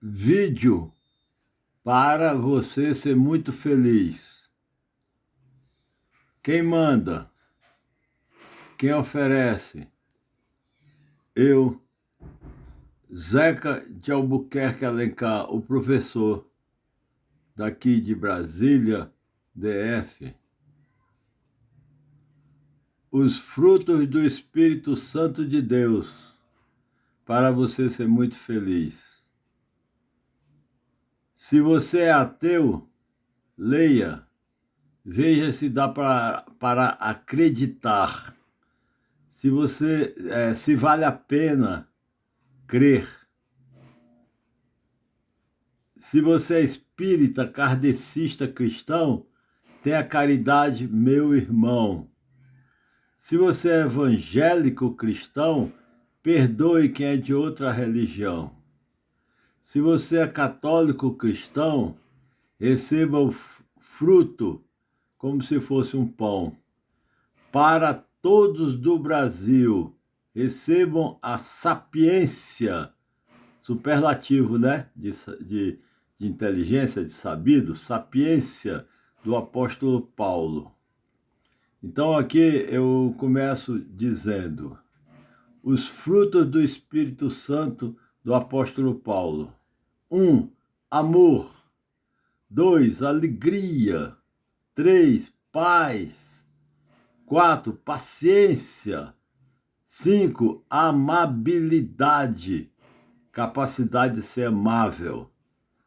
Vídeo para você ser muito feliz. Quem manda? Quem oferece? Eu, Zeca de Albuquerque Alencar, o professor daqui de Brasília, DF. Os frutos do Espírito Santo de Deus para você ser muito feliz. Se você é ateu, leia, veja se dá para acreditar. Se vale a pena crer. Se você é espírita, kardecista, cristão, tenha caridade, meu irmão. Se você é evangélico cristão, perdoe quem é de outra religião. Se você é católico cristão, receba o fruto como se fosse um pão. Para todos do Brasil, recebam a sapiência, superlativo, né? De inteligência, de sabido, sapiência do apóstolo Paulo. Então aqui eu começo dizendo os frutos do Espírito Santo do apóstolo Paulo. 1. Amor. 2. Alegria. 3. Paz. 4. Paciência. 5. Amabilidade. Capacidade de ser amável.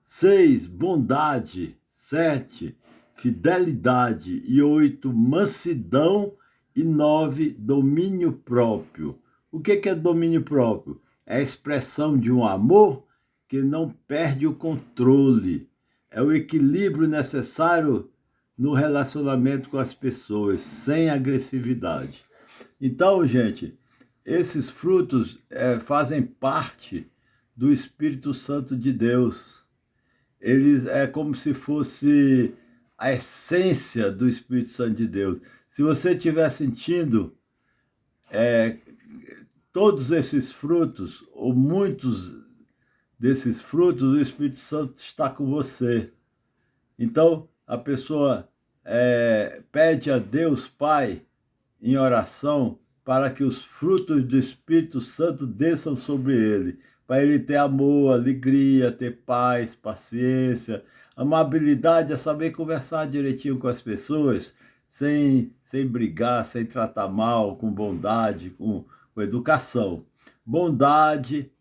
6. Bondade. 7. Fidelidade. E 8. Mansidão. E 9. Domínio próprio. O que é domínio próprio? É a expressão de um amor que não perde o controle. É o equilíbrio necessário no relacionamento com as pessoas, sem agressividade. Então, gente, esses frutos fazem parte do Espírito Santo de Deus. Eles é como se fosse a essência do Espírito Santo de Deus. Se você estiver sentindo todos esses frutos, ou muitos desses frutos, o Espírito Santo está com você. Então, a pessoa pede a Deus Pai, em oração, para que os frutos do Espírito Santo desçam sobre ele, para ele ter amor, alegria, ter paz, paciência. Amabilidade é saber conversar direitinho com as pessoas, sem brigar, sem tratar mal, com bondade, com educação. Bondade,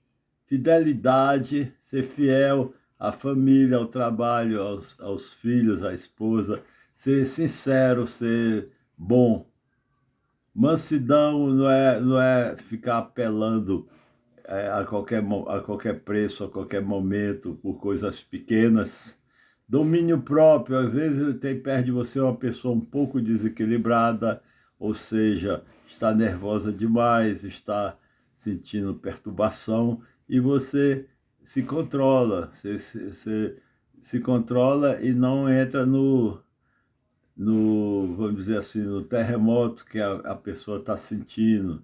fidelidade, ser fiel à família, ao trabalho, aos filhos, à esposa, ser sincero, ser bom. Mansidão não é ficar apelando a qualquer preço, a qualquer momento, por coisas pequenas. Domínio próprio, às vezes tem perto de você uma pessoa um pouco desequilibrada, ou seja, está nervosa demais, está sentindo perturbação, e você se controla, você se controla e não entra vamos dizer assim, no terremoto que a pessoa está sentindo,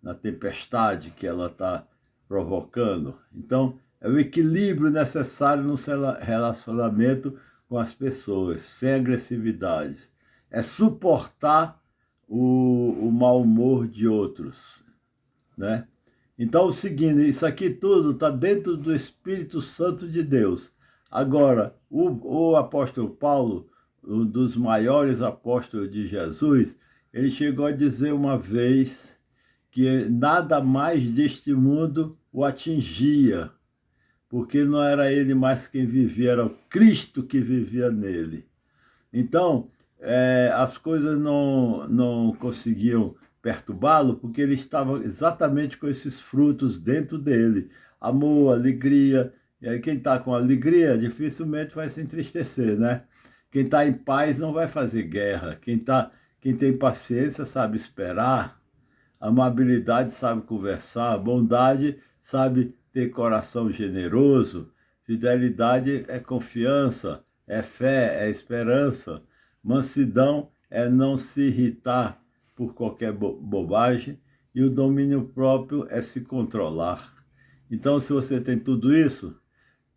na tempestade que ela está provocando. Então, é o equilíbrio necessário no relacionamento com as pessoas, sem agressividade. É suportar o mau humor de outros, né? Então, seguindo, isso aqui tudo está dentro do Espírito Santo de Deus. Agora, o apóstolo Paulo, um dos maiores apóstolos de Jesus, ele chegou a dizer uma vez que nada mais deste mundo o atingia, porque não era ele mais quem vivia, era o Cristo que vivia nele. Então, as coisas não conseguiam perturbá-lo, porque ele estava exatamente com esses frutos dentro dele. Amor, alegria. E aí quem está com alegria dificilmente vai se entristecer, né? Quem está em paz não vai fazer guerra. Quem tem paciência sabe esperar. Amabilidade sabe conversar. Bondade sabe ter coração generoso. Fidelidade é confiança, é fé, é esperança. Mansidão é não se irritar por qualquer bobagem. E o domínio próprio é se controlar. Então, se você tem tudo isso,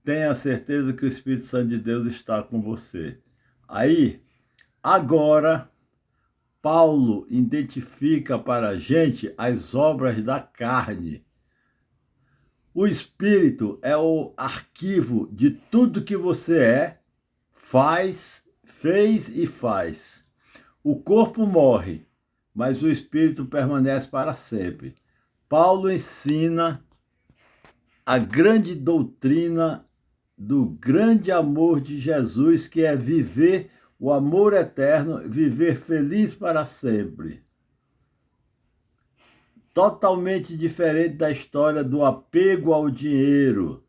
tenha certeza que o Espírito Santo de Deus está com você. Aí, agora, Paulo identifica para a gente as obras da carne. O Espírito é o arquivo de tudo que você é, faz, fez e faz. O corpo morre, mas o Espírito permanece para sempre. Paulo ensina a grande doutrina do grande amor de Jesus, que é viver o amor eterno, viver feliz para sempre. Totalmente diferente da história do apego ao dinheiro.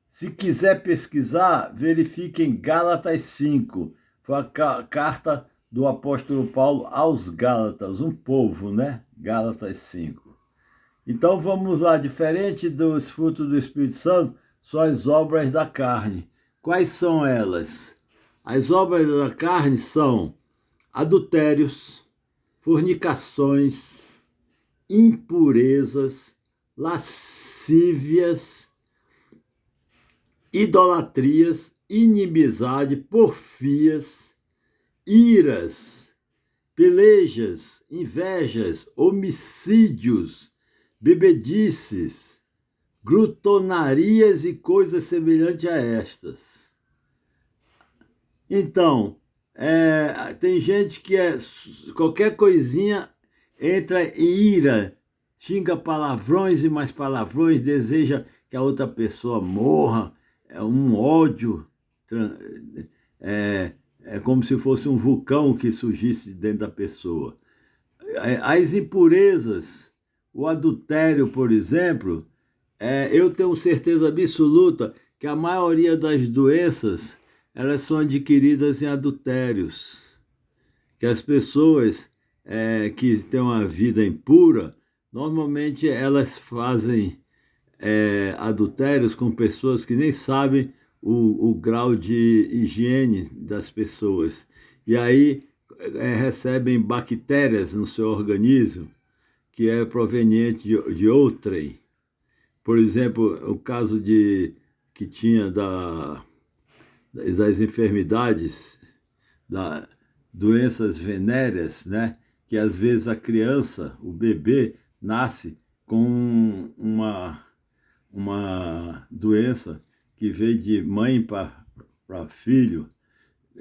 Se quiser pesquisar, verifique em Gálatas 5. Foi a carta do apóstolo Paulo aos Gálatas, um povo, né? Gálatas 5. Então vamos lá, diferente dos frutos do Espírito Santo, são as obras da carne. Quais são elas? As obras da carne são adultérios, fornicações, impurezas, lascívias, idolatrias, inimizade, porfias, iras, pelejas, invejas, homicídios, bebedices, glutonarias e coisas semelhantes a estas. Então, tem gente que qualquer coisinha entra em ira, xinga palavrões e mais palavrões, deseja que a outra pessoa morra, é um ódio, é como se fosse um vulcão que surgisse dentro da pessoa. As impurezas, o adultério, por exemplo, eu tenho certeza absoluta que a maioria das doenças elas são adquiridas em adultérios, que as pessoas que têm uma vida impura, normalmente elas fazem adultérios com pessoas que nem sabem o grau de higiene das pessoas. E aí recebem bactérias no seu organismo que é proveniente de outrem. Por exemplo, o caso que tinha das enfermidades, doenças venéreas, né? Que às vezes a criança, o bebê, nasce com uma doença que veio de mãe para filho,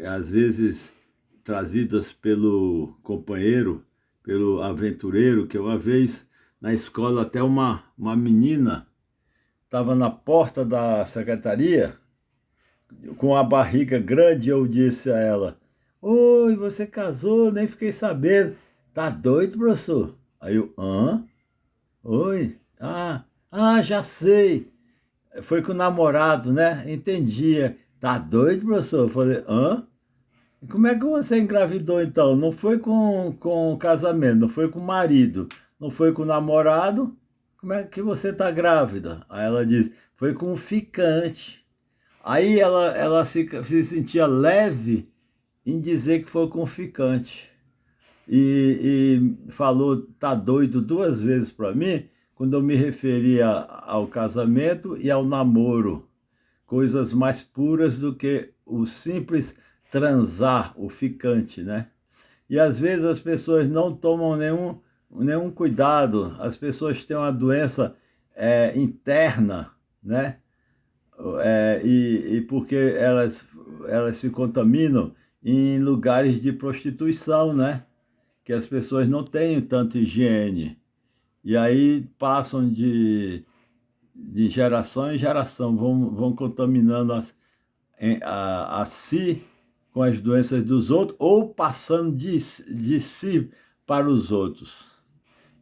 às vezes trazidas pelo companheiro, pelo aventureiro, que uma vez na escola até uma menina estava na porta da secretaria com a barriga grande, eu disse a ela: "Oi, você casou? Nem fiquei sabendo. Tá doido, professor?" Aí eu: "Hã? Oi? Já sei. Foi com o namorado, né? Entendia. Tá doido, professor?" Eu falei: "Hã? E como é que você engravidou então? Não foi com casamento, não foi com o marido, não foi com o namorado? Como é que você tá grávida?" Aí ela disse: "Foi com o ficante." Aí ela se sentia leve em dizer que foi com o ficante. E falou, tá doido, 2 vezes para mim, quando eu me referia ao casamento e ao namoro. Coisas mais puras do que o simples transar, o ficante, né? E às vezes as pessoas não tomam nenhum cuidado, as pessoas têm uma doença interna, né? E porque elas se contaminam em lugares de prostituição, né? Que as pessoas não têm tanta higiene. E aí passam de geração em geração, vão contaminando a si com as doenças dos outros ou passando de si para os outros.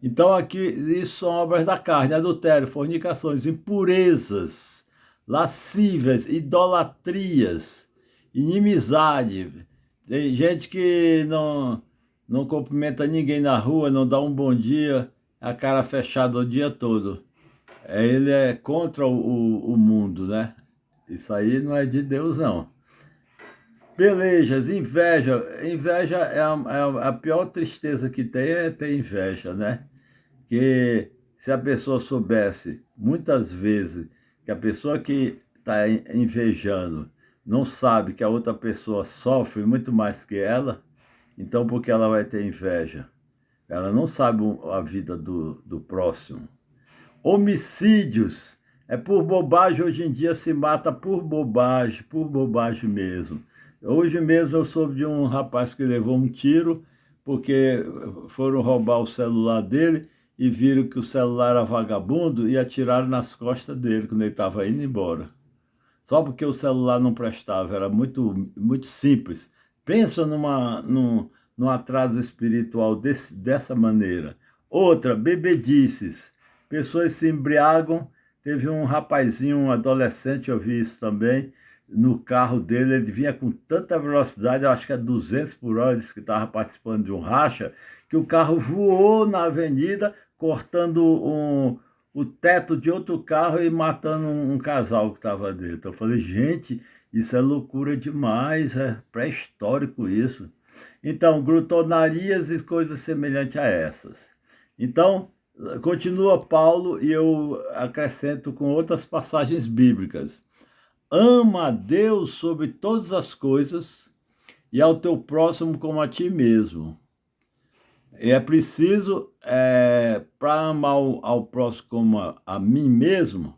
Então aqui, isso são obras da carne: adultério, fornicações, impurezas, lascívias, idolatrias, inimizade. Tem gente que não cumprimenta ninguém na rua, não dá um bom dia, a cara fechada o dia todo. Ele é contra o mundo, né? Isso aí não é de Deus, não. Pelejas, inveja. Inveja a pior tristeza que tem, é ter inveja, né? Que se a pessoa soubesse, muitas vezes, que a pessoa que está invejando, não sabe que a outra pessoa sofre muito mais que ela, então por que ela vai ter inveja? Ela não sabe a vida do próximo. Homicídios. É por bobagem, hoje em dia se mata por bobagem mesmo. Hoje mesmo eu soube de um rapaz que levou um tiro porque foram roubar o celular dele e viram que o celular era vagabundo e atiraram nas costas dele quando ele estava indo embora. Só porque o celular não prestava, era muito simples. Pensa num atraso espiritual dessa maneira. Outra, bebedices. Pessoas se embriagam. Teve um rapazinho, um adolescente, eu vi isso também, no carro dele, ele vinha com tanta velocidade, eu acho que é 200 por hora, disse que estava participando de um racha, que o carro voou na avenida, cortando o teto de outro carro e matando um casal que estava dentro. Então eu falei, gente, isso é loucura demais, é pré-histórico isso. Então, glutonarias e coisas semelhantes a essas. Então, continua Paulo e eu acrescento com outras passagens bíblicas. Ama a Deus sobre todas as coisas e ao teu próximo como a ti mesmo. E é preciso, para amar ao próximo como a mim mesmo,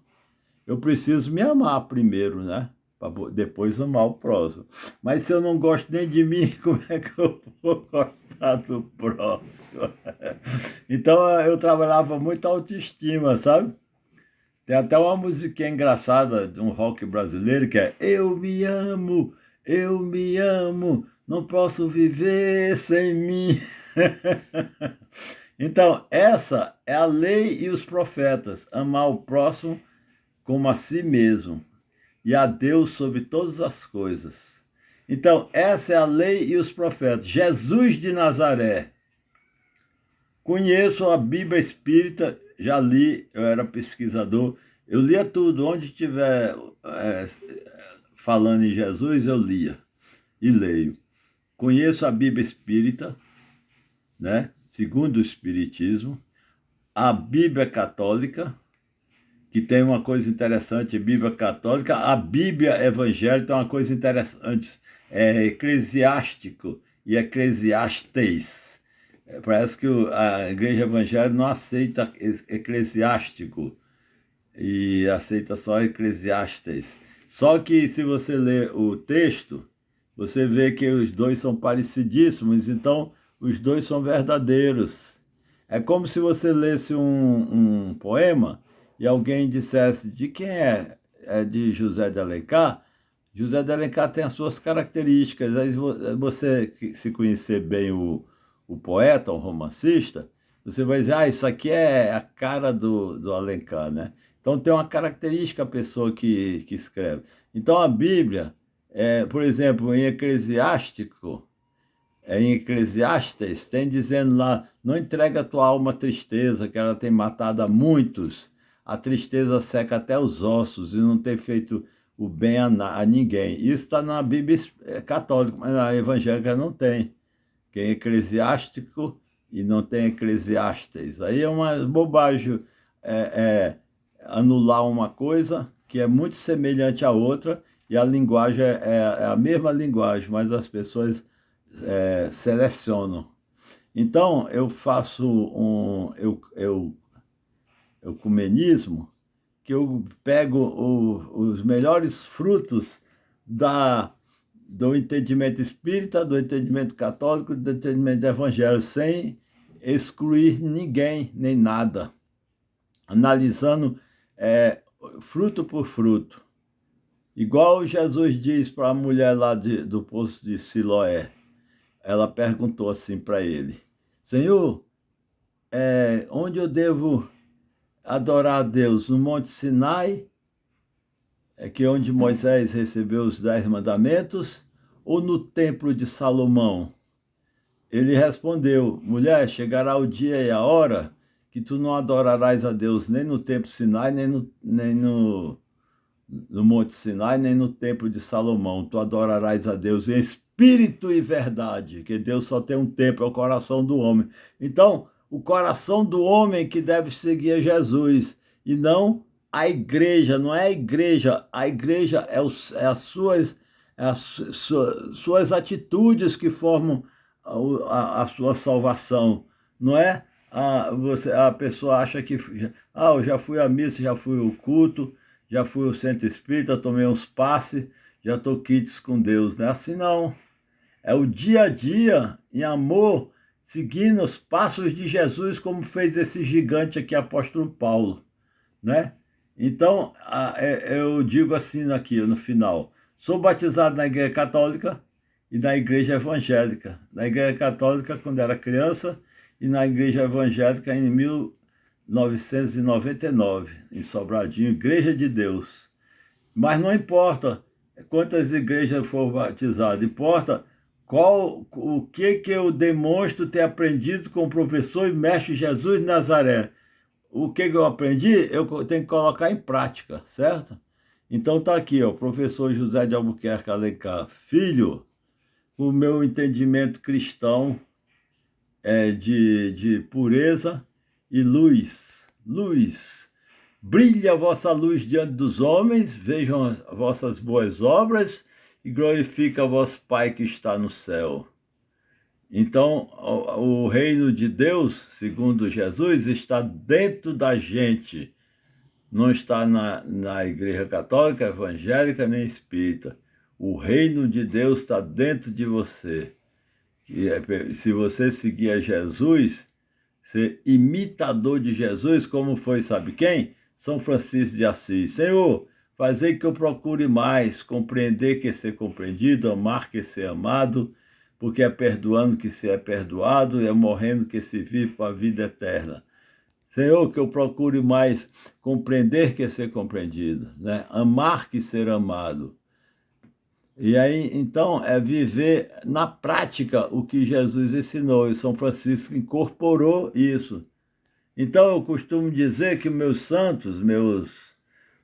eu preciso me amar primeiro, né? Para depois amar o próximo. Mas se eu não gosto nem de mim, como é que eu vou gostar do próximo? Então eu trabalhava muito a autoestima, sabe? Tem até uma musiquinha engraçada de um rock brasileiro que é eu me amo, não posso viver sem mim. Então, essa é a lei e os profetas, amar o próximo como a si mesmo e a Deus sobre todas as coisas. Então, essa é a lei e os profetas. Jesus de Nazaré. Conheço a Bíblia Espírita, já li, eu era pesquisador, eu lia tudo, onde tiver falando em Jesus, eu lia e leio. Conheço a Bíblia Espírita, né? Segundo o Espiritismo, a Bíblia Católica, que tem uma coisa interessante, Bíblia Católica, a Bíblia Evangélica tem uma coisa interessante, é Eclesiástico e Eclesiastes. Parece que a Igreja Evangélica não aceita Eclesiástico e aceita só Eclesiastes. Só que se você ler o texto, você vê que os dois são parecidíssimos, então os dois são verdadeiros. É como se você lesse um poema e alguém dissesse de quem é? É de José de Alencar. José de Alencar tem as suas características. Aí você, se conhecer bem o poeta, o romancista, você vai dizer, isso aqui é a cara do Alencar, né? Então tem uma característica a pessoa que escreve. Então a Bíblia, por exemplo, em Eclesiastes, tem dizendo lá, não entrega a tua alma à tristeza, que ela tem matado a muitos. A tristeza seca até os ossos e não tem feito o bem a ninguém. Isso está na Bíblia católica, mas na evangélica não tem. Tem eclesiástico e não tem Eclesiastes. Aí é uma bobagem anular uma coisa que é muito semelhante à outra e a linguagem é a mesma linguagem, mas as pessoas selecionam. Então, eu faço ecumenismo, que eu pego os melhores frutos do entendimento espírita, do entendimento católico, do entendimento evangélico, sem excluir ninguém, nem nada. Analisando fruto por fruto. Igual Jesus diz para a mulher lá do poço de Siloé. Ela perguntou assim para ele, Senhor, onde eu devo adorar a Deus? No Monte Sinai, que é onde Moisés recebeu os 10 mandamentos, ou no Templo de Salomão? Ele respondeu, mulher, chegará o dia e a hora que tu não adorarás a Deus nem no Templo Sinai, nem no Monte Sinai, nem no Templo de Salomão. Tu adorarás a Deus em espírito e verdade, que Deus só tem um templo, é o coração do homem. Então, o coração do homem que deve seguir a Jesus, e não a igreja, não é a igreja é as suas, suas atitudes que formam a sua salvação, não é? A pessoa acha que, eu já fui à missa, já fui ao culto, já fui ao centro espírita, tomei uns passes, já estou quites com Deus, não é assim não. É o dia a dia, em amor, seguindo os passos de Jesus, como fez esse gigante aqui, apóstolo Paulo, né? Então, eu digo assim aqui no final: sou batizado na Igreja Católica e na Igreja Evangélica. Na Igreja Católica, quando era criança, e na Igreja Evangélica em 1999, em Sobradinho, Igreja de Deus. Mas não importa quantas igrejas eu for batizado, importa o que eu demonstro ter aprendido com o professor e mestre Jesus de Nazaré. O que eu aprendi, eu tenho que colocar em prática, certo? Então tá aqui, ó, o professor José de Albuquerque Alencar. Filho, o meu entendimento cristão é de pureza e luz. Luz. Brilhe a vossa luz diante dos homens, vejam as vossas boas obras e glorifique a vosso Pai que está no céu. Então, o reino de Deus, segundo Jesus, está dentro da gente. Não está na Igreja Católica, Evangélica, nem Espírita. O reino de Deus está dentro de você. Se você seguir a Jesus, ser imitador de Jesus, como foi, sabe quem? São Francisco de Assis. Senhor, fazei que eu procure mais, compreender que ser compreendido, amar que ser amado, porque é perdoando que se é perdoado, é morrendo que se vive para a vida eterna. Senhor, que eu procure mais compreender que ser compreendido, né? Amar que ser amado. E aí, então, é viver na prática o que Jesus ensinou, e São Francisco incorporou isso. Então, eu costumo dizer que meus santos,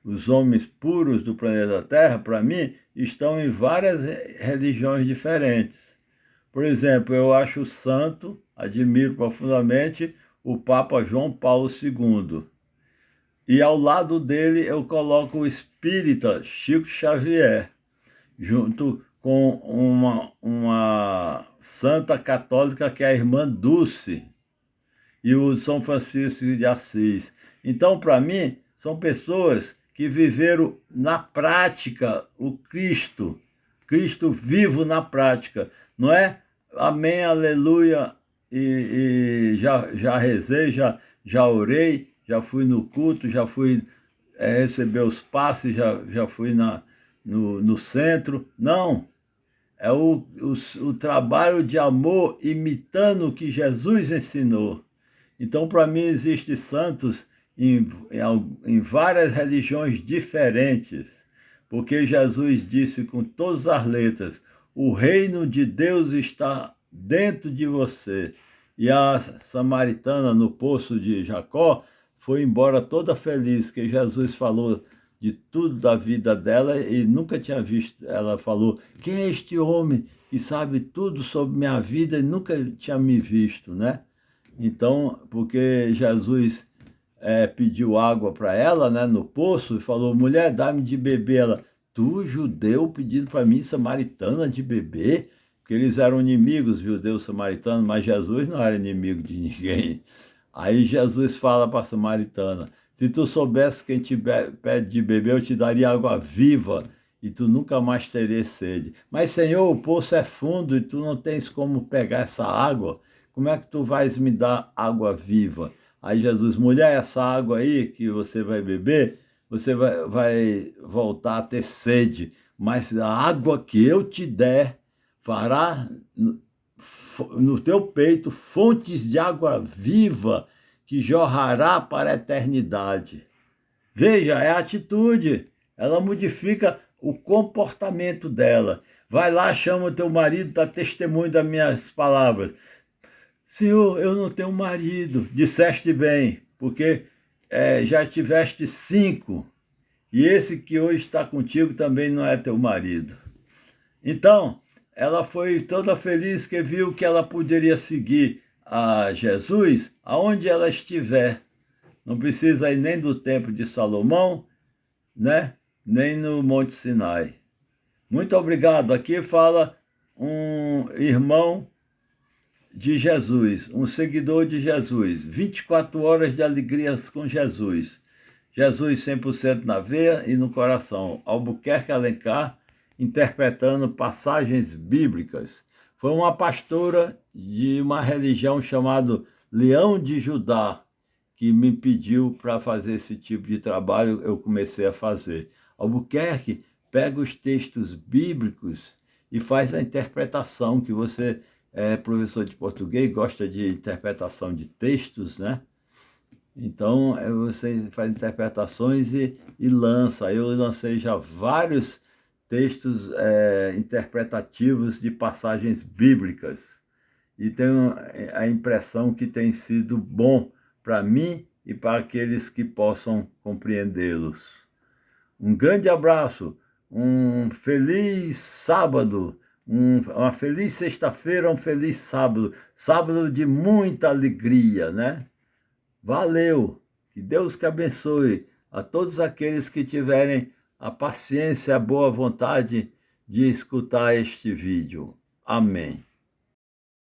os homens puros do planeta Terra, para mim, estão em várias religiões diferentes. Por exemplo, eu acho santo, admiro profundamente o Papa João Paulo II. E ao lado dele eu coloco o espírita Chico Xavier, junto com uma santa católica que é a irmã Dulce, e o São Francisco de Assis. Então, para mim, são pessoas que viveram na prática o Cristo, Cristo vivo na prática, não é? Amém, aleluia, e já rezei, já orei, já fui no culto, já fui receber os passes, já fui no centro. Não, é o trabalho de amor imitando o que Jesus ensinou. Então, para mim, existem santos em várias religiões diferentes, porque Jesus disse com todas as letras: o reino de Deus está dentro de você. E a samaritana no poço de Jacó foi embora toda feliz, que Jesus falou de tudo da vida dela e nunca tinha visto. Ela falou: quem é este homem que sabe tudo sobre minha vida e nunca tinha me visto, né? Então, porque Jesus pediu água para ela, né, no poço, e falou: mulher, dá-me de beber. Ela: tu, judeu, pedindo para mim, samaritana, de beber? Porque eles eram inimigos, judeu samaritano, mas Jesus não era inimigo de ninguém. Aí Jesus fala para a samaritana: se tu soubesse quem te pede de beber, eu te daria água viva e tu nunca mais terias sede. Mas, Senhor, o poço é fundo e tu não tens como pegar essa água. Como é que tu vais me dar água viva? Aí Jesus: mulher, essa água aí que você vai beber, você vai voltar a ter sede, mas a água que eu te der fará no teu peito fontes de água viva que jorrará para a eternidade. Veja, é a atitude. Ela modifica o comportamento dela. Vai lá, chama o teu marido, dá testemunho das minhas palavras. Senhor, eu não tenho marido. Disseste bem, porque já tiveste 5, e esse que hoje está contigo também não é teu marido. Então, ela foi toda feliz que viu que ela poderia seguir a Jesus aonde ela estiver. Não precisa ir nem do Templo de Salomão, né? Nem no Monte Sinai. Muito obrigado. Aqui fala um irmão de Jesus, um seguidor de Jesus. 24 horas de alegrias com Jesus. Jesus 100% na veia e no coração. Albuquerque Alencar, interpretando passagens bíblicas. Foi uma pastora de uma religião chamada Leão de Judá, que me pediu para fazer esse tipo de trabalho, eu comecei a fazer. Albuquerque pega os textos bíblicos e faz a interpretação, que você é professor de português, gosta de interpretação de textos, né? Então, você faz interpretações e lança. Eu lancei já vários textos interpretativos de passagens bíblicas. E tenho a impressão que tem sido bom para mim e para aqueles que possam compreendê-los. Um grande abraço, um feliz sábado, uma feliz sexta-feira, um feliz sábado, sábado de muita alegria, né? Valeu, que Deus que abençoe a todos aqueles que tiverem a paciência, a boa vontade de escutar este vídeo. Amém.